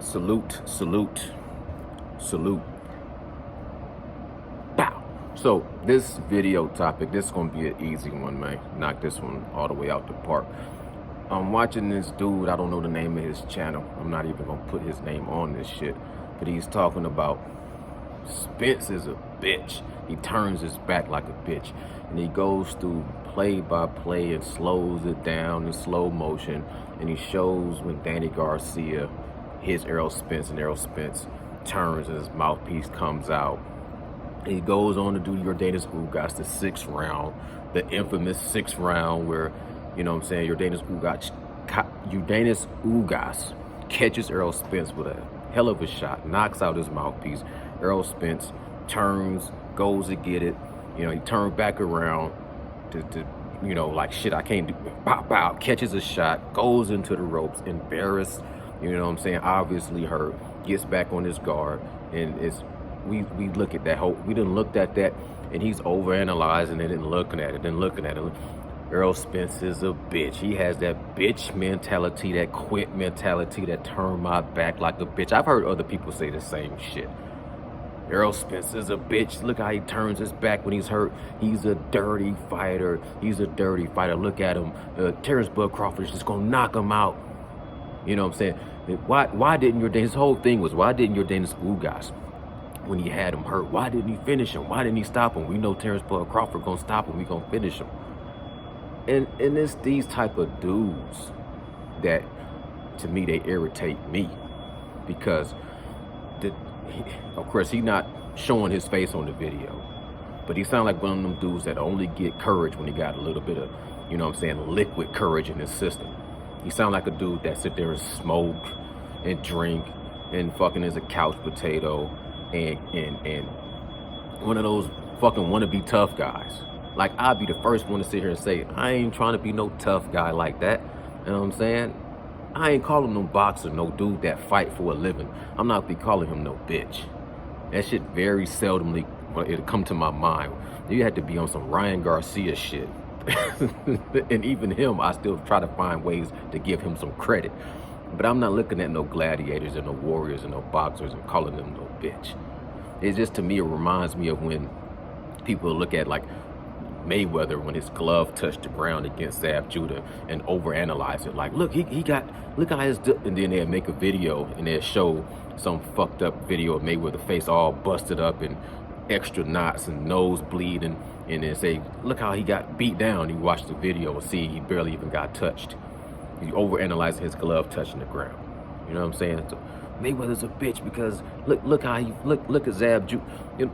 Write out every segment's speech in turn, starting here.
Salute, salute, salute. Bow. So this video topic, this is gonna be an easy one, man. Knock this one all the way out the park. I'm watching this dude, I don't know the name of his channel. I'm not even gonna put his name on this shit. But he's talking about Spence is a bitch. He turns his back like a bitch. And he goes through play by play and slows it down in slow motion. And he shows when Danny Garcia hits Errol Spence and Errol Spence turns and his mouthpiece comes out. And he goes on to do Jordanis Ugas, the 6th round, the infamous 6th round where, you know what I'm saying, Jordanis Ugas catches Errol Spence with a hell of a shot, knocks out his mouthpiece. Errol Spence turns, goes to get it. You know, he turned back around to you know, like, shit, I can't do it. Bow, bow, catches a shot, goes into the ropes, embarrassed, you know what I'm saying, obviously hurt, gets back on his guard, and it's, we look at that whole, we didn't look at that, and he's overanalyzing it and looking at it. Errol Spence is a bitch. He has that bitch mentality, that quit mentality, that turn my back like a bitch. I've heard other people say the same shit. Errol Spence is a bitch. Look how he turns his back when he's hurt. He's a dirty fighter. Look at him. Terrence Bud Crawford is just gonna knock him out. You know what I'm saying? Why didn't Jordanis, his whole thing was, why didn't Jordanis Ugas, when he had him hurt, why didn't he finish him? Why didn't he stop him? We know Terrence Bud Crawford gonna stop him. We gonna finish him. And it's these type of dudes that, to me, they irritate me, because of course, he's not showing his face on the video, but he sounds like one of them dudes that only get courage when he got a little bit of, you know what I'm saying, liquid courage in his system. He sounds like a dude that sit there and smoke and drink and fucking is a couch potato and one of those fucking wannabe tough guys. Like, I'd be the first one to sit here and say, I ain't trying to be no tough guy like that. You know what I'm saying? I ain't calling no boxer, no dude that fight for a living. I'm not be calling him no bitch. That shit very seldomly, it'll come to my mind. You had to be on some Ryan Garcia shit. And even him, I still try to find ways to give him some credit. But I'm not looking at no gladiators and no warriors and no boxers and calling them no bitch. It's just, to me, it reminds me of when people look at, like, Mayweather when his glove touched the ground against Zab Judah and overanalyze it. Like, look, look how his, and then they'll make a video and they'll show some fucked up video of Mayweather's face all busted up and extra knots and nose bleeding, and then say, look how he got beat down. You watch the video and see he barely even got touched. You overanalyze his glove touching the ground. You know what I'm saying? So Mayweather's a bitch because look how he look at Zab Judah. You know,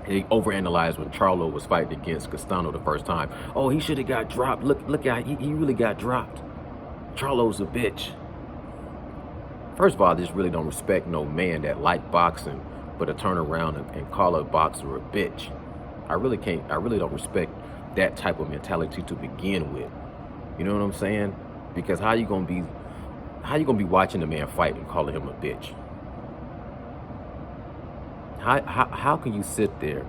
he overanalyzed when Charlo was fighting against Castano the first time. Oh, he should have got dropped. Look how he really got dropped. Charlo's a bitch. First of all, I just really don't respect no man that like boxing, but to turn around and call a boxer a bitch. I really don't respect that type of mentality to begin with. You know what I'm saying? Because how you gonna be watching a man fight and calling him a bitch? How can you sit there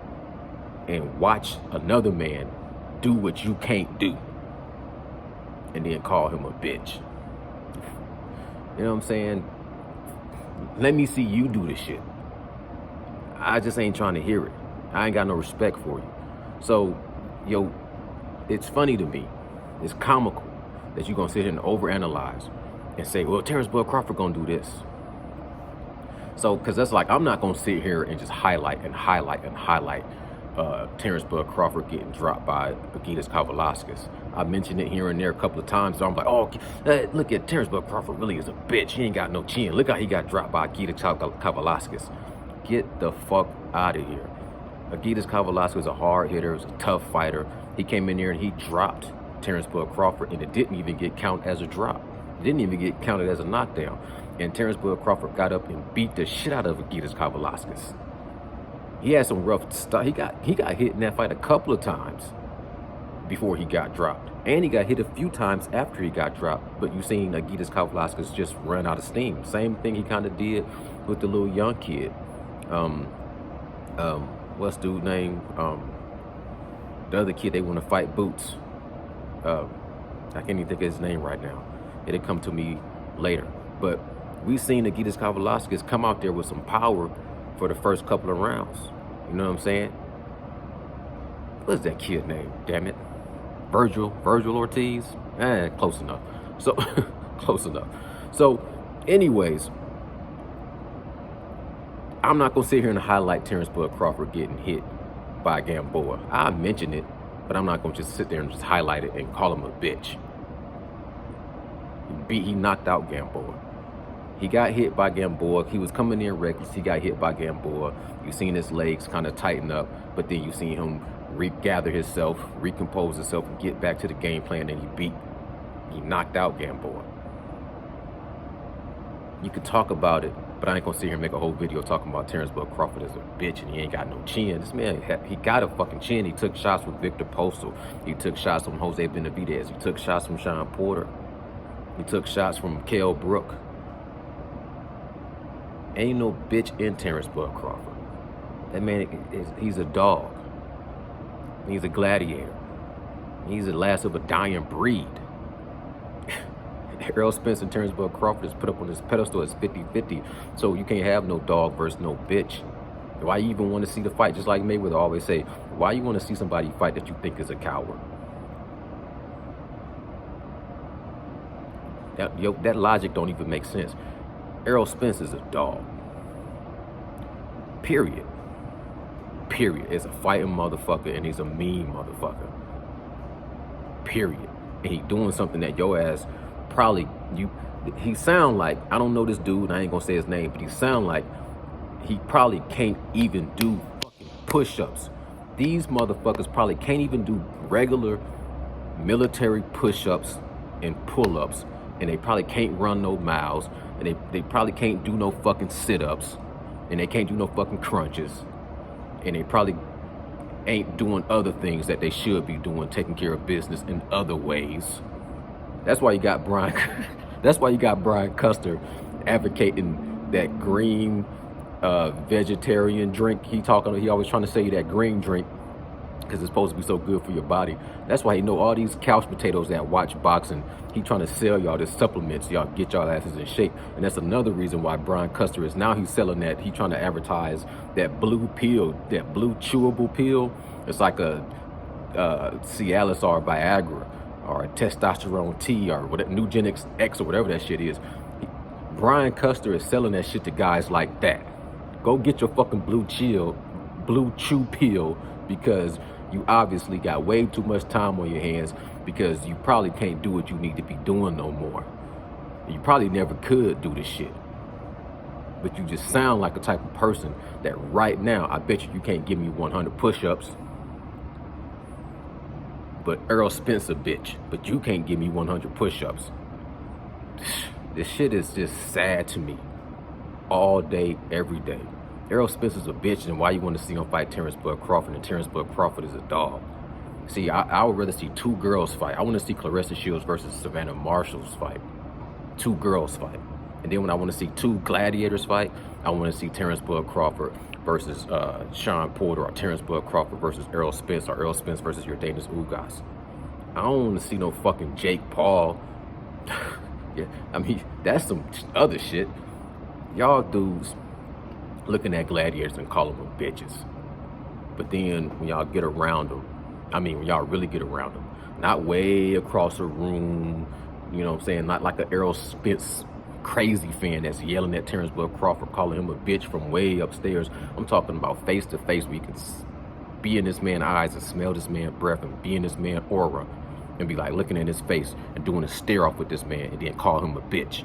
and watch another man do what you can't do and then call him a bitch? You know what I'm saying? Let me see you do the shit. I just ain't trying to hear it. I ain't got no respect for you. So, yo, it's funny to me. It's comical that you're gonna sit here and overanalyze and say, well, Terrence Bud Crawford gonna do this. So, because that's like, I'm not going to sit here and just highlight Terrence Bud Crawford getting dropped by Agitas Kavalauskas. I mentioned it here and there a couple of times, so I'm like, oh, look at Terrence Bud Crawford really is a bitch. He ain't got no chin. Look how he got dropped by Agitas Kavalauskas. Get the fuck out of here. Agitas Kavalauskas is a hard hitter, is a tough fighter. He came in there and he dropped Terrence Bud Crawford, and it didn't even get counted as a drop. It didn't even get counted as a knockdown. And Terrence Bud Crawford got up and beat the shit out of Agitas Kavalauskas. He had some rough stuff. He got hit in that fight a couple of times before he got dropped. And he got hit a few times after he got dropped. But you seen Agitas Kavalauskas just run out of steam. Same thing he kind of did with the little young kid. What's dude's name? The other kid they want to fight, Boots. I can't even think of his name right now. It'll come to me later. But We seen Nikitas Kavalauskas come out there with some power for the first couple of rounds. You know what I'm saying? What's that kid name? Damn it. Virgil Ortiz? Close enough. So, close enough. So, anyways, I'm not going to sit here and highlight Terrence Bud Crawford getting hit by Gamboa. I mention it, but I'm not going to just sit there and just highlight it and call him a bitch. He knocked out Gamboa. He got hit by Gamboa. He was coming in reckless. He got hit by Gamboa. You seen his legs kind of tighten up, but then you seen him regather himself, recompose himself, and get back to the game plan that he knocked out Gamboa. You could talk about it, but I ain't gonna sit here and make a whole video talking about Terrence Bud Crawford as a bitch and he ain't got no chin. This man, he got a fucking chin. He took shots from Victor Postal. He took shots from Jose Benavidez. He took shots from Sean Porter. He took shots from Kell Brook. Ain't no bitch in Terrence Bud Crawford. That man, he's a dog. He's a gladiator. He's the last of a dying breed. Errol Spence and Terrence Bud Crawford is put up on this pedestal as 50-50. So you can't have no dog versus no bitch. Why you even want to see the fight? Just like Mayweather always say, why you want to see somebody fight that you think is a coward? That logic don't even make sense. Errol Spence is a dog. Period. Is a fighting motherfucker and he's a mean motherfucker. Period. And he doing something that your ass probably, he sound like, I don't know this dude, I ain't gonna say his name, but he sound like he probably can't even do fucking push-ups. These motherfuckers probably can't even do regular military push-ups and pull-ups, and they probably can't run no miles, and they probably can't do no fucking sit-ups, and they can't do no fucking crunches, and they probably ain't doing other things that they should be doing, taking care of business in other ways. That's why you got Brian. That's why you got Brian Custer advocating that green vegetarian drink. He always trying to sell you that green drink because it's supposed to be so good for your body. That's why he know all these couch potatoes that watch boxing. He trying to sell y'all this supplements, y'all get y'all asses in shape. And that's another reason why Brian Custer is now he's selling that. He trying to advertise that blue pill, that blue chewable pill. It's like a Cialis or Viagra or a testosterone T or whatever, Nugenix X or whatever that shit is. Brian Custer is selling that shit to guys like that. Go get your fucking blue chew pill because you obviously got way too much time on your hands because you probably can't do what you need to be doing no more. You probably never could do this shit. But you just sound like a type of person that right now, I bet you can't give me 100 push-ups. But Errol Spence a bitch. But you can't give me 100 push-ups. This shit is just sad to me. All day, every day. Errol Spence is a bitch, and why you want to see him fight Terrence Bud Crawford, and Terrence Bud Crawford is a dog. See, I would rather see two girls fight. I want to see Claressa Shields versus Savannah Marshall's fight. Two girls fight. And then when I want to see two gladiators fight, I want to see Terrence Bud Crawford versus Sean Porter, or Terrence Bud Crawford versus Errol Spence, or Errol Spence versus Yordenis Ugas. I don't want to see no fucking Jake Paul. Yeah, I mean, that's some other shit. Y'all dudes looking at gladiators and calling them bitches. But then when y'all get around them, when y'all really get around them, not way across the room, you know what I'm saying? Not like an Errol Spence crazy fan that's yelling at Terrence Bud Crawford, calling him a bitch from way upstairs. I'm talking about face to face where you can be in this man's eyes and smell this man's breath and be in this man's aura and be like looking at his face and doing a stare off with this man and then call him a bitch.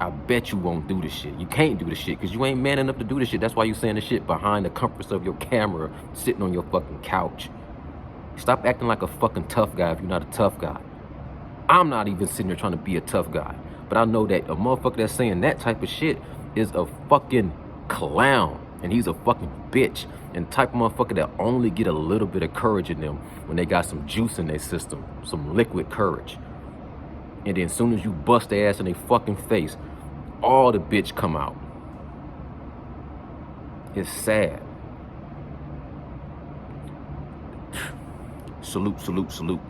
I bet you won't do this shit. You can't do this shit because you ain't man enough to do this shit. That's why you saying this shit behind the comforts of your camera, sitting on your fucking couch. Stop acting like a fucking tough guy if you're not a tough guy. I'm not even sitting there trying to be a tough guy. But I know that a motherfucker that's saying that type of shit is a fucking clown. And he's a fucking bitch. And type of motherfucker that only get a little bit of courage in them when they got some juice in their system. Some liquid courage. And then as soon as you bust their ass in their fucking face, all the bitch come out. It's sad. Salute, salute, salute.